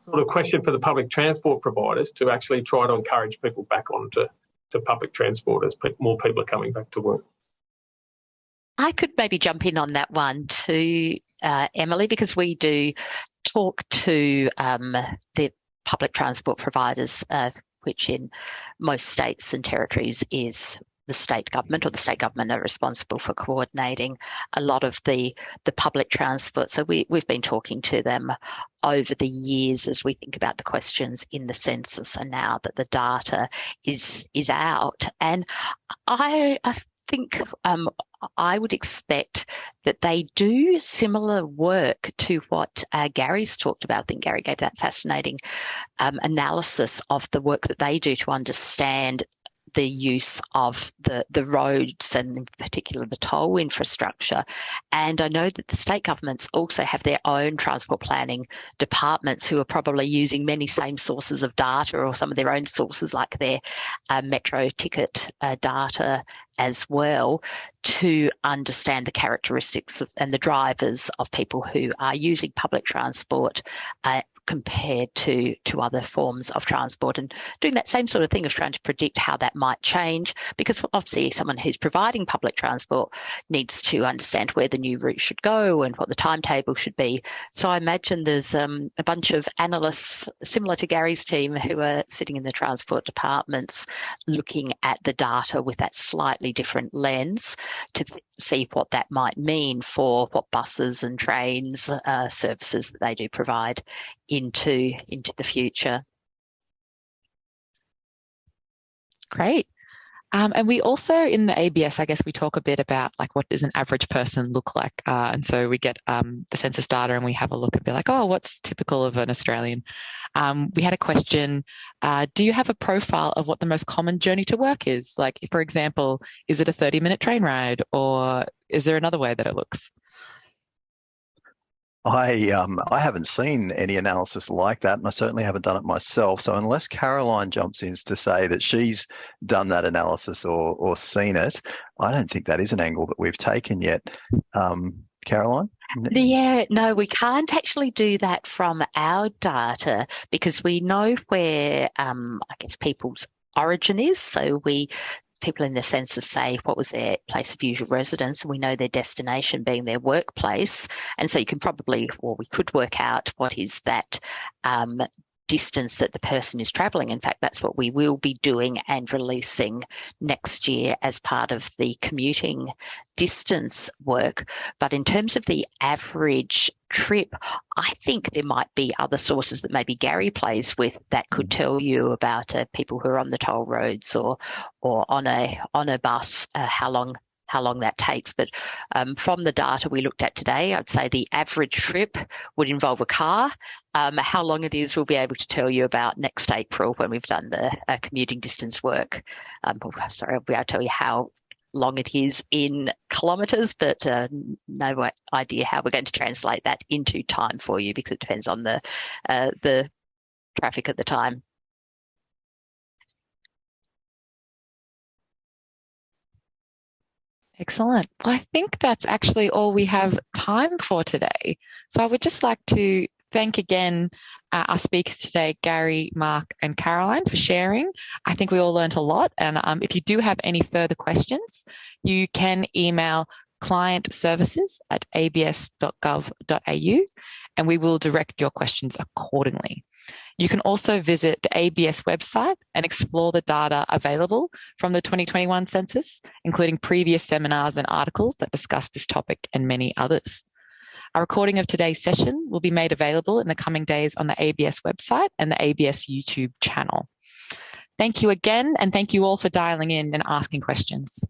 sort of question for the public transport providers to actually try to encourage people back onto public transport as more people are coming back to work. I could maybe jump in on that one too, Emily, because we do talk to the public transport providers, which in most states and territories is the state government, or the state government are responsible for coordinating a lot of the public transport. So we've been talking to them over the years as we think about the questions in the census, and now that the data is out. And I think I would expect that they do similar work to what Gary's talked about. I think Gary gave that fascinating analysis of the work that they do to understand the use of the roads, and in particular the toll infrastructure. And I know that the state governments also have their own transport planning departments who are probably using many same sources of data, or some of their own sources like their metro ticket data as well, to understand the characteristics and the drivers of people who are using public transport compared to other forms of transport, and doing that same sort of thing of trying to predict how that might change, because obviously someone who's providing public transport needs to understand where the new route should go and what the timetable should be. So I imagine there's a bunch of analysts similar to Gary's team who are sitting in the transport departments looking at the data with that slightly different lens to see what that might mean for what buses and trains services that they do provide into the future. Great. And we also, in the ABS, I guess we talk a bit about like what does an average person look like. And so we get the census data and we have a look and be like, oh, what's typical of an Australian? We had a question, do you have a profile of what the most common journey to work is? Like, for example, is it a 30-minute train ride, or is there another way that it looks? I haven't seen any analysis like that, and I certainly haven't done it myself. So unless Caroline jumps in to say that she's done that analysis or seen it, I don't think that is an angle that we've taken yet. Caroline? Yeah, no, we can't actually do that from our data because we know where, I guess, people's origin is. So people in the census say what was their place of usual residence, and we know their destination being their workplace. And so you can probably, or we could work out what is that distance that the person is travelling. In fact, that's what we will be doing and releasing next year as part of the commuting distance work. But in terms of the average trip, I think there might be other sources that maybe Gary plays with that could tell you about people who are on the toll roads or on a bus, how long that takes. But from the data we looked at today, I'd say the average trip would involve a car. How long it is, we'll be able to tell you about next April when we've done the commuting distance work. Sorry, I'll be able to tell you how long it is in kilometres, but no idea how we're going to translate that into time for you, because it depends on the traffic at the time. Excellent. Well, I think that's actually all we have time for today. So I would just like to thank again our speakers today, Gary, Mark and Caroline, for sharing. I think we all learned a lot. And if you do have any further questions, you can email clientservices@abs.gov.au and we will direct your questions accordingly. You can also visit the ABS website and explore the data available from the 2021 census, including previous seminars and articles that discuss this topic and many others. A recording of today's session will be made available in the coming days on the ABS website and the ABS YouTube channel. Thank you again, and thank you all for dialing in and asking questions.